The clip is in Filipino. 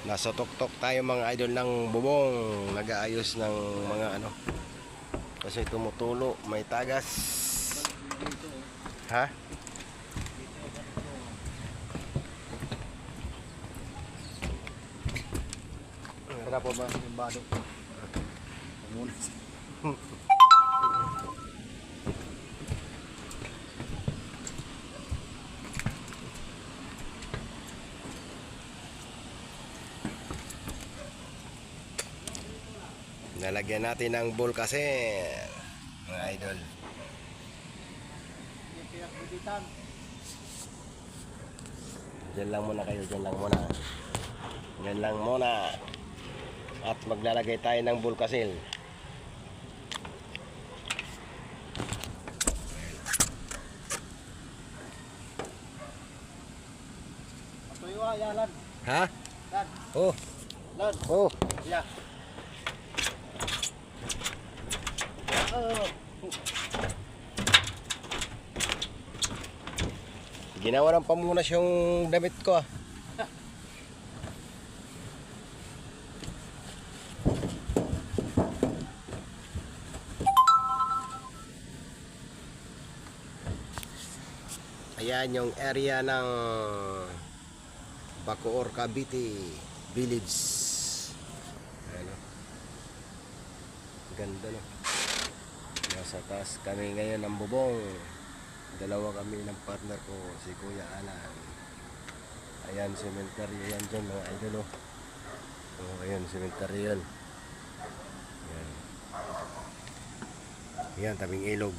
Nasa tuktok tayo mga idol ng bubong, nag-aayos ng mga ano kasi tumutulo, may tagas. Ha? Tara po ba yung bado? Muna. Nalagyan natin ng bowl kasi mga idol. Yung pinagbuditan. Diyan lang muna kayo, diyan lang muna. Diyan lang muna. At maglalagay tayo ng bulkasil. Tuyo ka, yalan. Ha? Lan. Oh. Lan. Oh. Ya. Ginawa ng pamunas yung damit ko ah. Ayan yung area ng Bacoor, Cavite Village. Ayan o. Ganda no. Nasa taas kami ngayon ng bubong. Dalawa kami ng partner ko, si Kuya Alan. Ayan, cemetery yan dyan mga idol o. Oh, ayan, cemetery yan. Ayan. Ayan, tabing ilog.